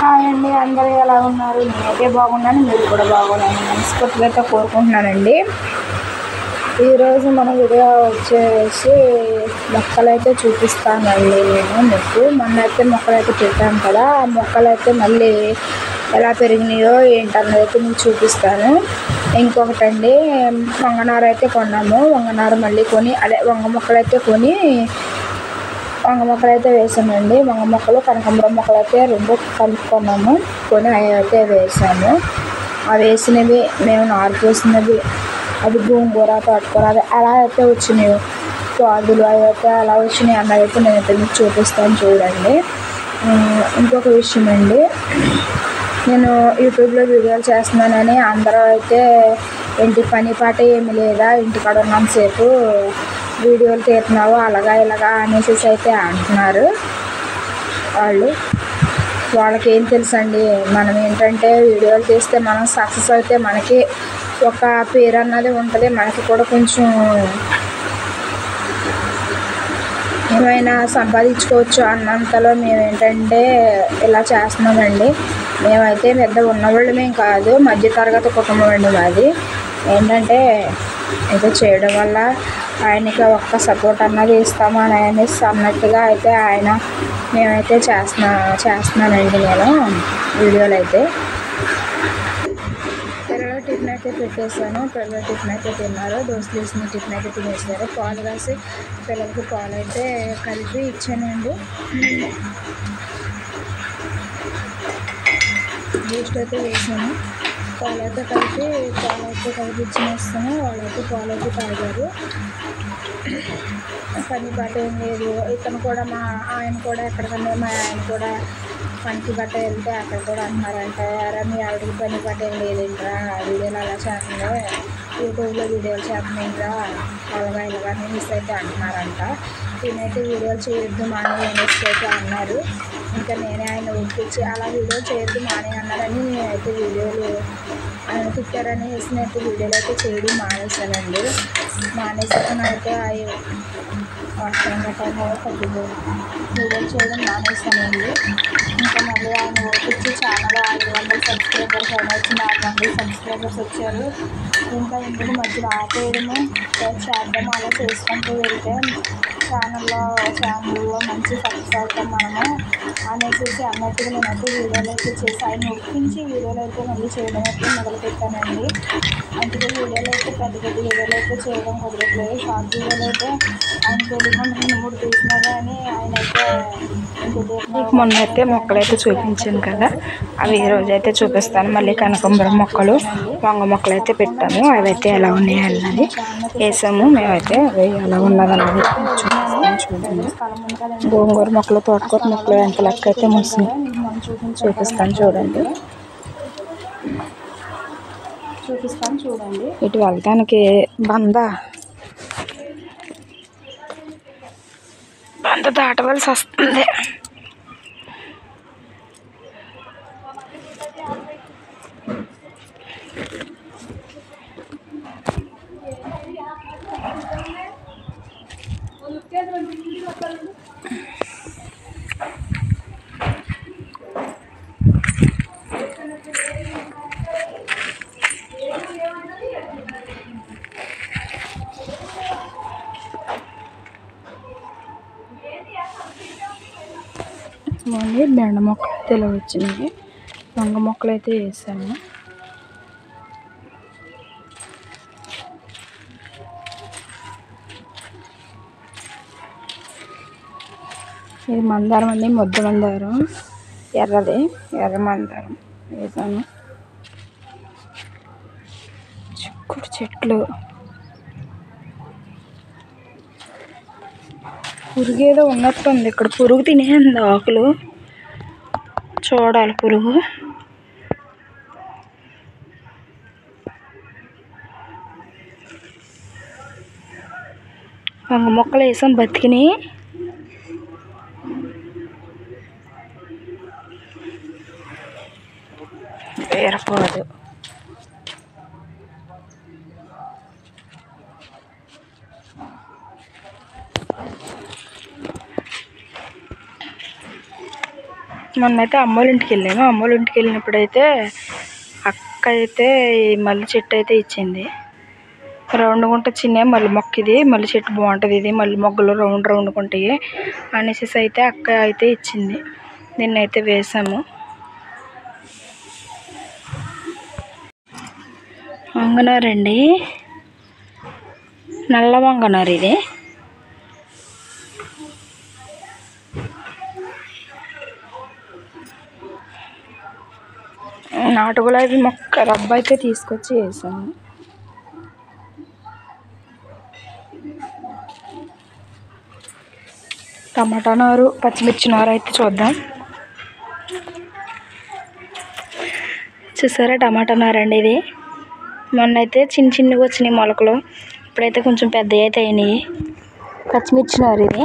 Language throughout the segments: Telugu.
హాయ్ అండి, అందరూ ఎలా ఉన్నారు? నేనైతే బాగున్నాను, మీరు కూడా బాగున్నాను మనస్ఫూర్తిగా అయితే కోరుకుంటున్నానండి. ఈరోజు మన వీడియో వచ్చేసి మొక్కలైతే చూపిస్తానండి. మీకు మొన్నైతే మొక్కలైతే పెట్టాను కదా, ఆ మొక్కలైతే మళ్ళీ ఎలా పెరిగినాయో ఏంటన్నది అయితే మీకు చూపిస్తాను. ఇంకొకటండి, వంగనారు అయితే కొన్నాము. వంగనారు మళ్ళీ కొని వంగ మొక్కలు అయితే వంగ మొక్కలు అయితే వేసామండి. వంగ మొక్కలు, కనకాంబరం మొక్కలు అయితే రెండు కలుపుకున్నాము. కొని అవి అయితే వేసాము. ఆ వేసినవి మేము నారు పోసినవి, అది గోంగూర, తోటకూర అది అలా అయితే వచ్చినాయి. పాదులు అవి అయితే అలా వచ్చినాయి అన్నదైతే నేనైతే మీకు చూపిస్తాను చూడండి. ఇంకొక విషయం అండి, నేను యూట్యూబ్లో వీడియోలు చేస్తున్నానని అందరూ అయితే ఇంటి పని పాట ఏమి లేదా, ఇంటికాడ ఉన్నంతసేపు వీడియోలు తీస్తున్నావు అలాగా ఇలాగా అనేసి అయితే అంటున్నారు. వాళ్ళకి ఏం తెలుసండి, మనం ఏంటంటే వీడియోలు తీస్తే మనం సక్సెస్ అయితే మనకి ఒక పేరు అన్నది ఉంటుంది. మనకి కూడా కొంచెం ఏమైనా సంపాదించుకోవచ్చు అన్నంతలో మేమేంటంటే ఇలా చేస్తున్నామండి. మేమైతే పెద్ద ఉన్నవాళ్ళమేం కాదు, మధ్యతరగతి కుటుంబం అండి మాది. ఏంటంటే ఇది చేయడం వల్ల ఆయనకి ఒక్క సపోర్ట్ అన్నది ఇస్తామని అనేసి అన్నట్టుగా అయితే మేమైతే చేస్తున్నానండి నేను వీడియోలు అయితే. పిల్లలు టిఫిన్ అయితే పెట్టేశాను. పిల్లలు టిఫిన్ అయితే తిన్నారు. దోశలు వేసిన టిఫిన్ అయితే తినేసారు. పాలు రాసి పిల్లలకి పాలు అయితే కలిపి ఇచ్చానండి. బూస్ట్ అయితే వేసాను. పాలు అయితే కలిపి ఇచ్చినేస్తాను. వాళ్ళైతే పాలు అయితే తాగారు. పని బట్ట ఏం లేదు. ఇతను కూడా ఆయన కూడా ఎక్కడికన్నా మా ఆయన కూడా పనికి బట్ట వెళ్తే అక్కడ కూడా అంటున్నారంట, అరే మీ ఆవిడకి పని బట్ట ఏం లేదేంట్రా, వీడియోలు అలా చేస్తుందో యూట్యూబ్లో వీడియోలు చేస్తుందేంట్రా అలాగా ఇలాగా అనేసి అయితే అంటున్నారంట. నేనైతే వీడియోలు చేయొద్దు మానే అనేసి అయితే అన్నారు. ఇంకా నేనే ఆయన ఒప్పించి అలా వీడియోలు చేయొద్దు మానే అన్నారని నేనైతే వీడియోలు ఆయన తిట్టారని వేసినట్టు వీడియోలు అయితే చేయడం మానేశానండి. మానేసానైతే అవసరంగా టైం తగ్గిపోయింది. వీడియోలు చేయడం మానేశానండి. ఇంకా మళ్ళీ ఆయన ఒప్పించి ఛానల్ 500 సబ్స్క్రైబర్స్ అయినా వచ్చింది. 600 సబ్స్క్రైబర్స్ వచ్చారు. ఇంకా ఇందుకు మధ్యలో ఆపేయడము చేద్దాము అలా చేసుకుంటూ వెళ్తే ఛానల్లో మంచి సక్సెస్ అవుతాం మనము అనేసి అన్నట్టుగా నేనైతే వీడియోలు అయితే చేసి ఆయన ఒప్పించి వీడియోలు అయితే మళ్ళీ చేయడం అయితే మొదలుపెట్టానండి. అందుకే వీడియోలు అయితే పెద్ద వీడియోలు అయితే చేయడం కుదరట్లేదు. షార్ట్ వీడియోలు అయితే ఆయన తెలియకుండా 2-3 తీసినా కానీ ఆయన అయితే మొన్న అయితే మొక్కలు అయితే చూపించాను కదా, అవి ఈ రోజు అయితే చూపిస్తాను. మళ్ళీ కనకాంబరం మొక్కలు, వంగ మొక్కలు అయితే పెట్టాము. అవి అయితే ఎలా ఉన్నాయి అన్నది వేసాము. మేమైతే అవి ఎలా ఉన్నదన్నది చూపిస్తాను చూడండి. గోంగూర మొక్కలు, తోటకూర మొక్కలు ఎంత లెక్క అయితే మోసినాయి చూపిస్తాను చూడండి. ఇటు వెళ్తానికి బంద దాటవలసి వస్తుంది. బెండ మొక్కలు అయితే ఇలా వచ్చినాయి. వంగ మొక్కలు అయితే వేసాము. ఇది మందారం అండి, ముద్ద మందారం, ఎర్ర మందారం వేసాను. చిక్కుడు చెట్లు, పురుగు ఏదో ఉన్నట్టుంది ఇక్కడ. పురుగు తినేసింది ఆకులు, చూడాలి పురుగు. వంగ మొక్కలు వేసాం, బతికినాయి. వేరపోదు. మొన్నైతే అమ్మోళ్ళ ఇంటికి వెళ్ళాము. అమ్మోళ్ళ ఇంటికి వెళ్ళినప్పుడైతే అక్క అయితే ఈ మల్లె చెట్టు అయితే ఇచ్చింది. రౌండ్గా ఉంటుంది చిన్న మల్లె మొక్క. ఇది మల్లె చెట్టు బాగుంటుంది. ఇది మల్లె మొగ్గలు రౌండ్గా ఉంటాయి అనేసి అయితే అక్క అయితే ఇచ్చింది. దీన్నైతే వేసాము. వంగనారండి, నల్ల వంగనారు. ఇది నాటు గులాబీ మొక్క రబ్బ అయితే తీసుకొచ్చి వేసాము. టమాటా నారు, పచ్చిమిర్చి నారు అయితే చూద్దాం. చూసారా టమాటా నారు అండి. ఇది మొన్నైతే చిన్నగా వచ్చినాయి మొలకలు. ఇప్పుడైతే కొంచెం పెద్దవి అయితే అయినాయి. పచ్చిమిర్చి నారు. ఇది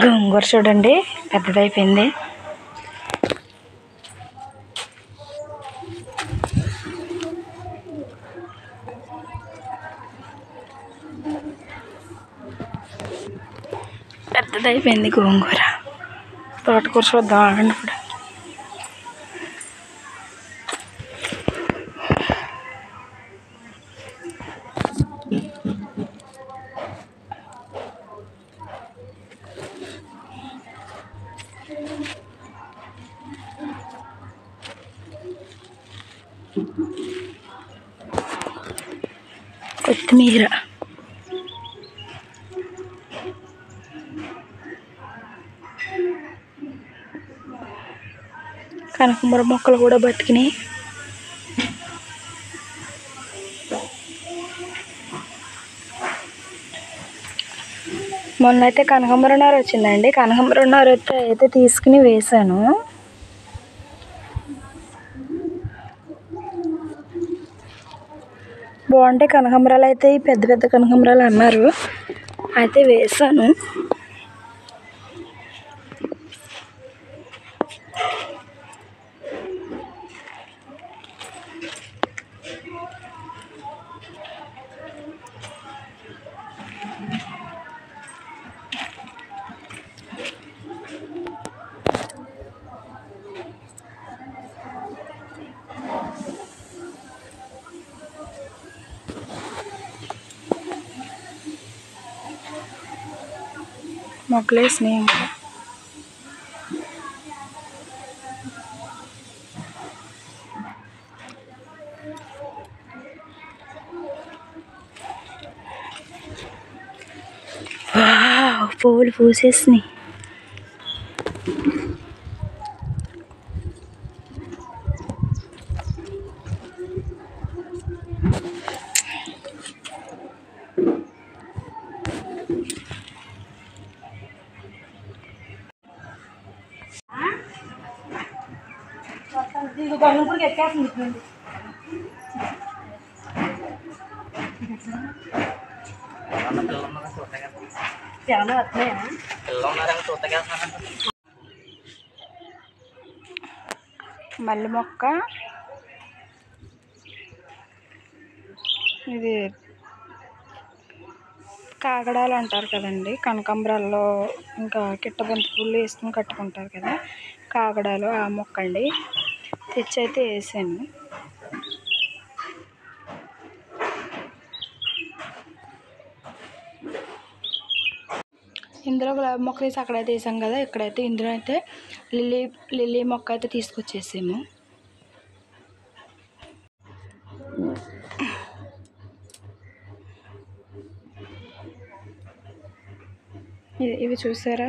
గోంగూర చూడండి పెద్దదైపోయింది. పెద్దదైపోయింది గోంగూర. తోటకూర చూద్దాం ఆగండి. ఇప్పుడు కొత్తిమీర, కనకాంబర మొక్కలు కూడా బతికినాయి. మొన్న అయితే కనకాంబర నారు వచ్చిందండి. కనకాంబర నారు అయితే తీసుకుని వేసాను. బాగుంటాయి కనకాంబరాలు అయితే. పెద్ద పెద్ద కనకాంబరాలు అన్నారు, అయితే వేసాను. మొక్కలు వేసినాయి. ఇంకా పువ్వులు పూసేసినాయి. మల్లె మొక్క, ఇది కాగడాలు అంటారు కదండి. కనకాంబరాల్లో ఇంకా కిట్టబంతి పూలు వేసుకుని కట్టుకుంటారు కదా, కాగడాలు. ఆ మొక్క అండి. తెచ్చి అయితే వేసాను. ఇందులో గులాబీ మొక్క వేసి అక్కడైతే వేసాం కదా. ఇక్కడైతే ఇందులో అయితే లిల్లీ మొక్క అయితే తీసుకొచ్చేసాము. ఇవి చూసారా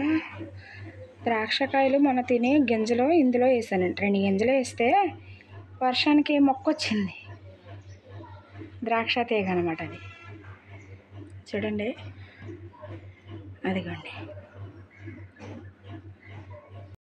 ద్రాక్షకాయలు. మన తినే గింజలు ఇందులో వేసానండి. 2 గింజలు వేస్తే వర్షానికి మొక్క వచ్చింది. ద్రాక్ష తీగ అనమాట అది. చూడండి, అదిగోండి.